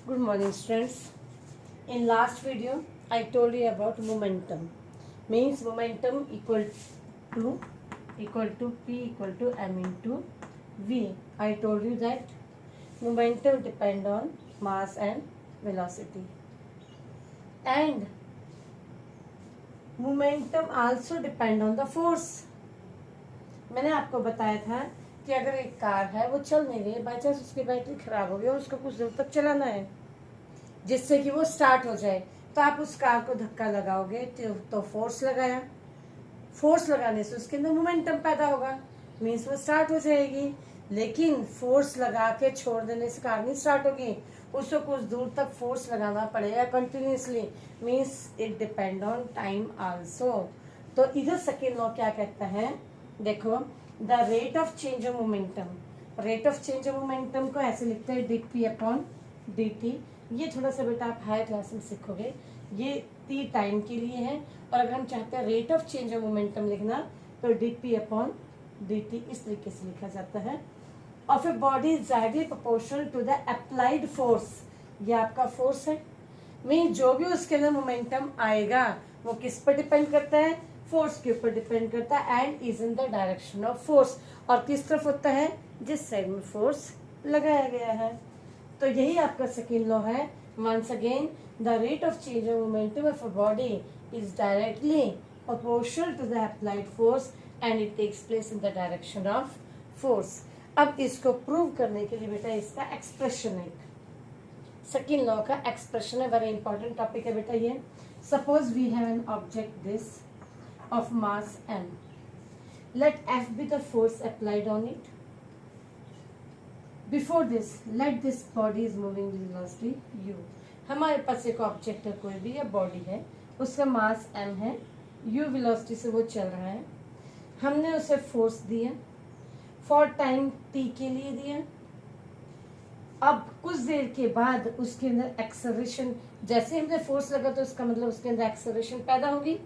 Good morning, students. In last video, I told you about momentum. Means momentum equal to P equal to m into v. I told you that momentum depend on mass and velocity, and momentum also depend on the force. मैंने आपको बताया था कि अगर एक car है वो चल नहीं रही है, बाई चांस उसकी बैटरी खराब हो गई और उसको कुछ देर तक चलाना है जिससे कि वो स्टार्ट हो जाए, तो आप उस कार को धक्का लगाओगे तो फोर्स लगाया, फोर्स लगाने से उसके अंदर मोमेंटम पैदा होगा, मीन्स वो स्टार्ट हो जाएगी। लेकिन फोर्स लगा के छोड़ देने से कार नहीं स्टार्ट होगी, उसको कुछ दूर तक फोर्स लगाना पड़ेगा continuously, means it depend on time also. तो इधर सेकेंड लॉ क्या कहता है, देखो, the rate of change of momentum, rate of change of momentum को ऐसे लिखते हैं dp अपॉन dt। ये थोड़ा सा बेटा आप हायर क्लास में सीखोगे, ये t टाइम के लिए है, और अगर हम चाहते हैं rate of change of momentum लिखना तो dp अपॉन dt इस तरीके से लिखा जाता है। Of a body is directly proportional to the applied force, ये आपका फोर्स है, मीन जो भी उसके अंदर मोमेंटम आएगा वो किस पर डिपेंड करता है, फोर्स के ऊपर डिपेंड करता है, and is in the direction of force, और किस तरफ होता है, जिस साइड में फोर्स लगाया गया है। तो यही आपका सेकेंड लॉ है। Once again, the rate of change of momentum of a body is directly proportional to the applied force and it takes place in the direction of force. अब इसको प्रूव करने के लिए बेटा इसका एक्सप्रेशन है, second law का expression है, वेरी इंपॉर्टेंट टॉपिक है बेटा ये। Suppose we have an object this of mass m, let F be the force applied on it. Before this, let this body is moving with velocity u. हमारे पास एक object है, कोई भी या body है, उसका मास m है, u वेलोसिटी से वो चल रहा है, हमने उसे फोर्स दिया फॉर टाइम t के लिए दिया। अब कुछ देर के बाद उसके अंदर एक्सेलरेशन, जैसे हमने फोर्स लगा तो उसका मतलब उसके अंदर एक्सेलरेशन पैदा होगी।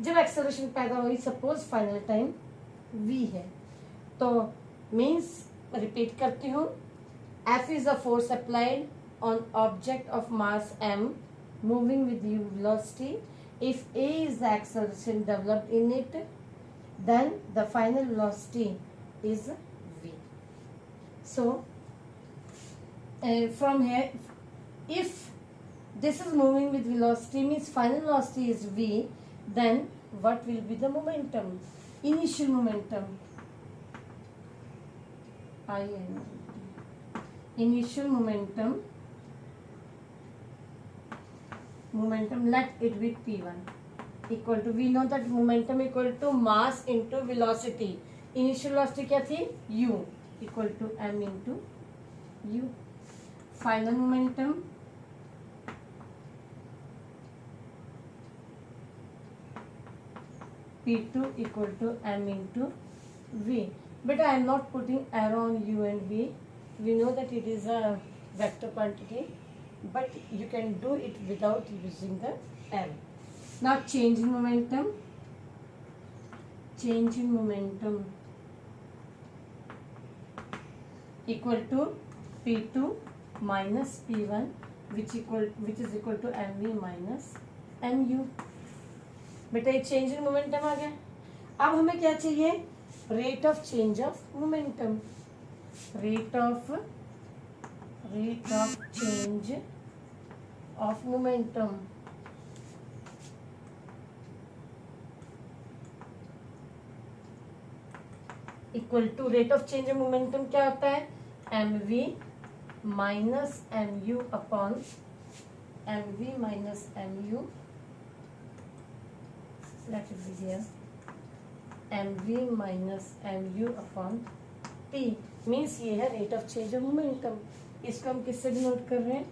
जब एक्सेलरेशन पैदा हुई, सपोज फाइनल टाइम v है, तो मीन्स रिपीट करती हूँ, F is a force applied on object of mass m moving with u velocity. If a is the acceleration developed in it, then the final velocity is v. So from here, if this is moving with velocity means final velocity is v, then what will be the momentum, initial momentum, initial momentum, let it be p1 equal to, we know that momentum equal to mass into velocity, initial velocity क्या थी, u equal to m into u, final momentum P2 equal to m into v. But I am not putting arrow on u and v. We know that it is a vector quantity, but you can do it without using the arrow. Now change in momentum equal to P2 minus P1, which is equal to mv minus mu. बेटा ये change in momentum आ गया। अब हमें क्या चाहिए, rate of change of momentum, rate of change of momentum equal to, rate of change of momentum क्या होता है, mv minus mu upon mv minus mu, let it be here, mv minus mu upon t, means ये है rate of change of momentum. इसको हम किससे denote कर रहे हैं,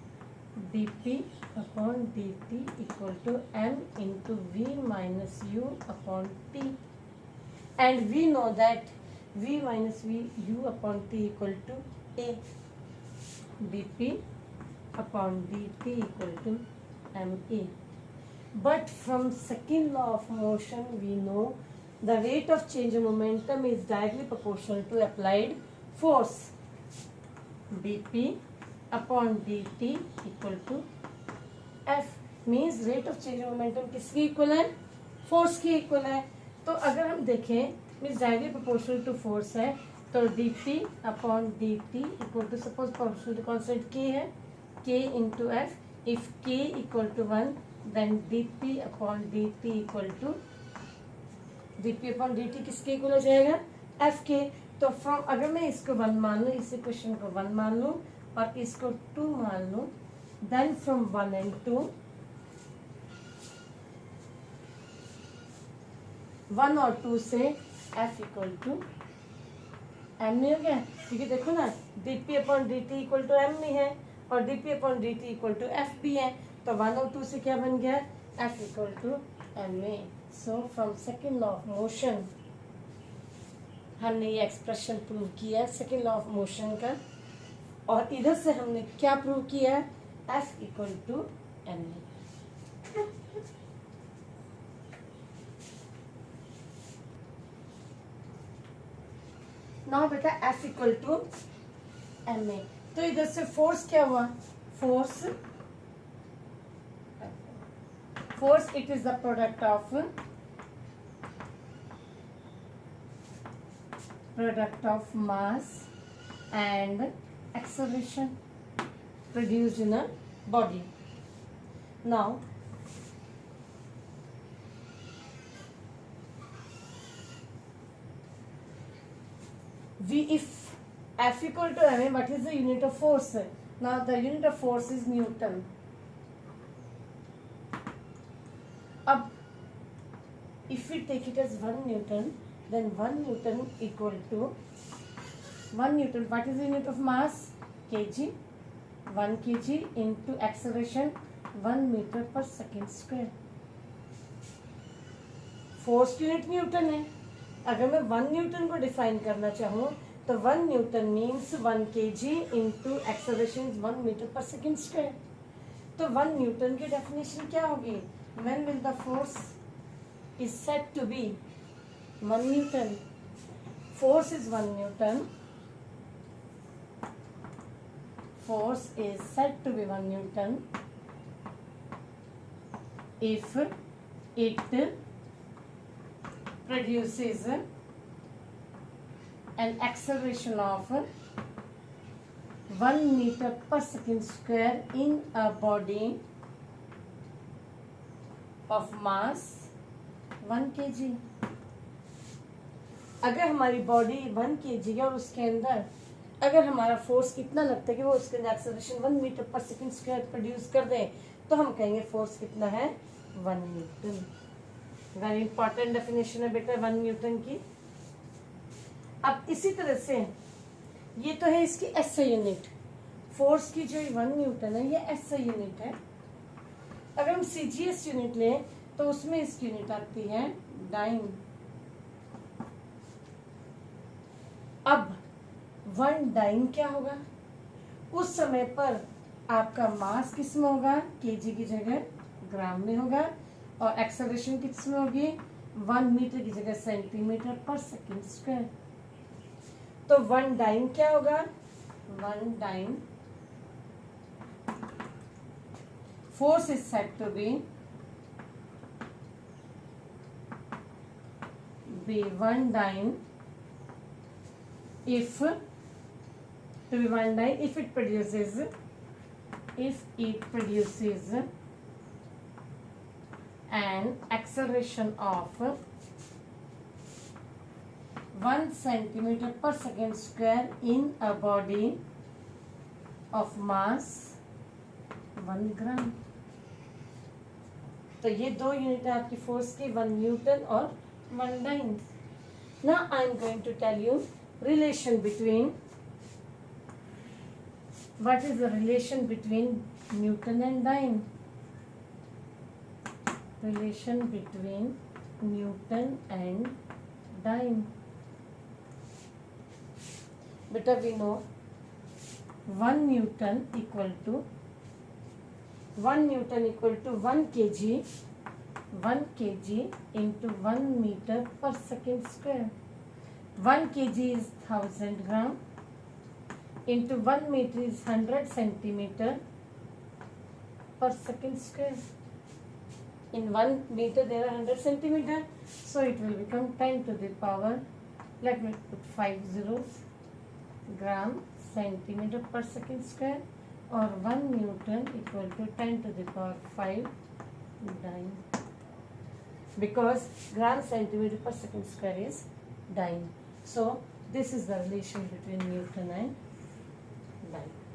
dp upon dt equal to m into v minus u upon t, and we know that v minus u upon t equal to a, dp upon dt equal to ma. But from second law of motion we know the rate of change of momentum is directly proportional to applied force, dp upon dt equal to f। Means rate of change of momentum किसकी equal है? Force की equal है। तो अगर हम देखें means directly proportional to force है, तो dt upon dt equal to, suppose proportional to constant k है, k into F. If k equal to 1 then dp upon dt equal to, dp upon dt किसके equal हो जाएगा? f के। तो from, अगर मैं इसको 1 मान लूँ, इस इक्वेशन को 1 मान लूँ और इसको 2 मान लूँ, देन फ्रॉम 1 एंड 2, 1 और 2 से f इक्वल टू m नहीं हो गया? क्योंकि देखो ना dp upon dt equal to m नहीं है और dp upon dt equal to f भी है, तो 1 और 2 से क्या बन गया? f equal to ma। So from second law of motion हमने ये एक्सप्रेशन प्रूव किया है, सेकेंड लॉ ऑफ मोशन का। और इधर से हमने क्या प्रूव किया है? f equal to ma। Now बेटा f इक्वल टू ma। तो इधर से फोर्स क्या हुआ? Force it is the product of mass and acceleration produced in a body. Now if F equal to ma, what is the unit of force? Now the unit of force is Newton. अब if we take it as 1 Newton, then 1 Newton equal to 1 Newton. What is the unit of mass? kg. 1 kg into acceleration 1 meter per second square. Force की unit Newton है। अगर मैं 1 Newton को define करना चाहूँ तो 1 newton means 1 kg into acceleration 1 metre per second square. तो 1 newton की डेफिनेशन क्या होगी? When will the force is said to be 1 newton? Force is 1 newton. Force is said to be 1 Newton if it produces an acceleration of 1 meter per second square in a body of mass 1 kg। अगर हमारी body 1 kg है और उसके अंदर अगर हमारा force इतना लगता है कि वो उसके अंदर एक्सेलरेशन 1 मीटर पर सेकंड स्क्वायर प्रोड्यूस कर दे, तो हम कहेंगे फोर्स कितना है? 1 न्यूटन। वेरी इंपॉर्टेंट डेफिनेशन है बेटा 1 न्यूटन की। अब इसी तरह से ये तो है इसकी एसआई यूनिट, फोर्स की जो 1 न्यूटन है ये एसआई यूनिट है। अगर हम सीजीएस यूनिट लें तो उसमें इसकी यूनिट आती है डाइन। अब 1 डाइन क्या होगा? उस समय पर आपका मास किस में होगा? केजी की जगह ग्राम में होगा और एक्सेलरेशन किस में होगी? 1 मीटर की जगह सेंटीमीटर पर सेकेंड स्क्वायर। तो 1 डाइन क्या होगा? 1 dyne force is said to be 1 dyne if to be 1 dyne if it produces an acceleration of 1 centimeter per second square in a body of mass 1 gram। तो ये दो unit है आपकी force की, 1 Newton और 1 dine. Now I am going to tell you relation between, what is the relation between Newton and dyne? Relation between Newton and dyne. Beta we know 1 Newton equal to 1 kg 1 kg into 1 meter per second square। 1 kg is 1000 gram into 1 meter is 100 centimeter per second square. In 1 meter there are 100 centimeter, so it will become 10 to the power, let me put 5 zeros, gram centimeter per second square, or 1 Newton equal to 10 to the power 5 dyne, because gram centimeter per second square is dyne. So this is the relation between Newton and dyne.